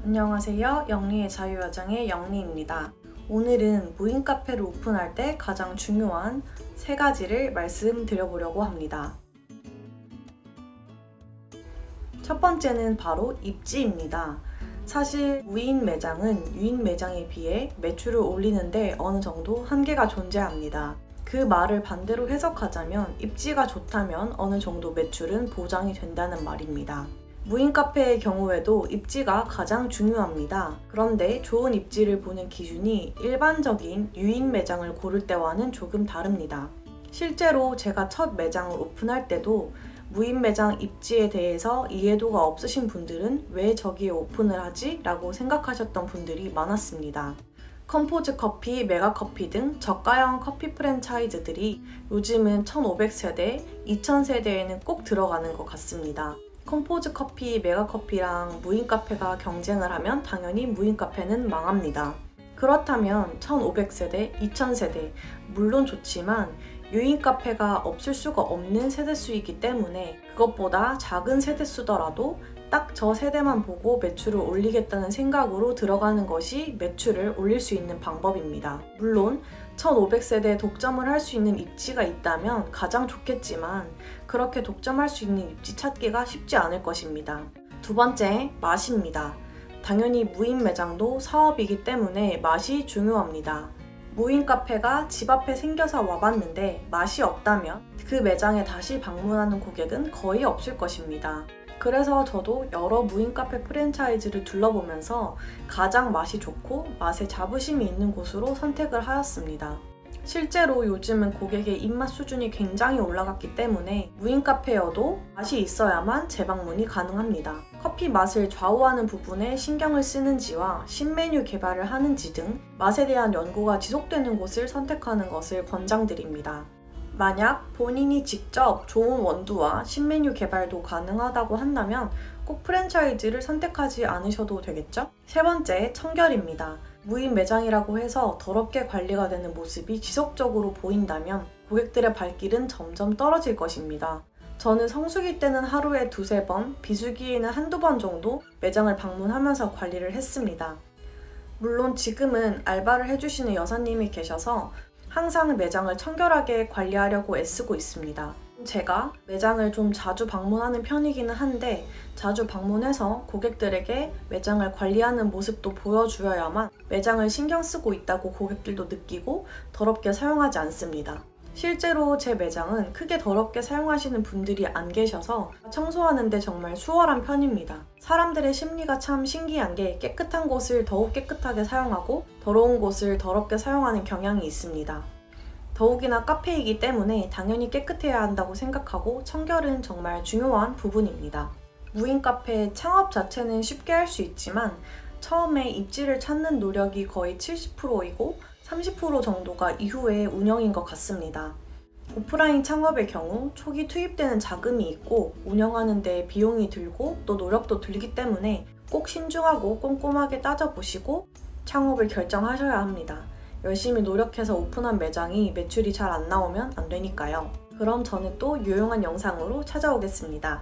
안녕하세요. 영리의 자유여정의 영리입니다. 오늘은 무인 카페를 오픈할 때 가장 중요한 3가지를 말씀드려보려고 합니다. 첫 번째는 바로 입지입니다. 사실 무인 매장은 유인 매장에 비해 매출을 올리는데 어느 정도 한계가 존재합니다. 그 말을 반대로 해석하자면 입지가 좋다면 어느 정도 매출은 보장이 된다는 말입니다. 무인 카페의 경우에도 입지가 가장 중요합니다. 그런데 좋은 입지를 보는 기준이 일반적인 유인 매장을 고를 때와는 조금 다릅니다. 실제로 제가 첫 매장을 오픈할 때도 무인 매장 입지에 대해서 이해도가 없으신 분들은 왜 저기에 오픈을 하지? 라고 생각하셨던 분들이 많았습니다. 컴포즈 커피, 메가커피 등 저가형 커피 프랜차이즈들이 요즘은 1500세대, 2000세대에는 꼭 들어가는 것 같습니다. 컴포즈 커피, 메가커피랑 무인 카페가 경쟁을 하면 당연히 무인 카페는 망합니다. 그렇다면 1500세대, 2000세대 물론 좋지만 유인 카페가 없을 수가 없는 세대수이기 때문에 그것보다 작은 세대수더라도 딱 저 세대만 보고 매출을 올리겠다는 생각으로 들어가는 것이 매출을 올릴 수 있는 방법입니다. 물론 1500세대에 독점을 할 수 있는 입지가 있다면 가장 좋겠지만 그렇게 독점할 수 있는 입지 찾기가 쉽지 않을 것입니다. 두 번째, 맛입니다. 당연히 무인 매장도 사업이기 때문에 맛이 중요합니다. 무인 카페가 집 앞에 생겨서 와봤는데 맛이 없다면 그 매장에 다시 방문하는 고객은 거의 없을 것입니다. 그래서 저도 여러 무인 카페 프랜차이즈를 둘러보면서 가장 맛이 좋고 맛에 자부심이 있는 곳으로 선택을 하였습니다. 실제로 요즘은 고객의 입맛 수준이 굉장히 올라갔기 때문에 무인 카페여도 맛이 있어야만 재방문이 가능합니다. 커피 맛을 좌우하는 부분에 신경을 쓰는지와 신메뉴 개발을 하는지 등 맛에 대한 연구가 지속되는 곳을 선택하는 것을 권장드립니다. 만약 본인이 직접 좋은 원두와 신메뉴 개발도 가능하다고 한다면 꼭 프랜차이즈를 선택하지 않으셔도 되겠죠? 세 번째, 청결입니다. 무인 매장이라고 해서 더럽게 관리가 되는 모습이 지속적으로 보인다면 고객들의 발길은 점점 떨어질 것입니다. 저는 성수기 때는 하루에 2-3번, 비수기에는 1-2번 정도 매장을 방문하면서 관리를 했습니다. 물론 지금은 알바를 해주시는 여사님이 계셔서 항상 매장을 청결하게 관리하려고 애쓰고 있습니다. 제가 매장을 좀 자주 방문하는 편이기는 한데 자주 방문해서 고객들에게 매장을 관리하는 모습도 보여주어야만 매장을 신경 쓰고 있다고 고객들도 느끼고 더럽게 사용하지 않습니다. 실제로 제 매장은 크게 더럽게 사용하시는 분들이 안 계셔서 청소하는데 정말 수월한 편입니다. 사람들의 심리가 참 신기한 게 깨끗한 곳을 더욱 깨끗하게 사용하고 더러운 곳을 더럽게 사용하는 경향이 있습니다. 더욱이나 카페이기 때문에 당연히 깨끗해야 한다고 생각하고 청결은 정말 중요한 부분입니다. 무인 카페 창업 자체는 쉽게 할 수 있지만 처음에 입지를 찾는 노력이 거의 70%이고 30% 정도가 이후의 운영인 것 같습니다. 오프라인 창업의 경우 초기 투입되는 자금이 있고 운영하는 데 비용이 들고 또 노력도 들기 때문에 꼭 신중하고 꼼꼼하게 따져보시고 창업을 결정하셔야 합니다. 열심히 노력해서 오픈한 매장이 매출이 잘 안 나오면 안 되니까요. 그럼 저는 또 유용한 영상으로 찾아오겠습니다.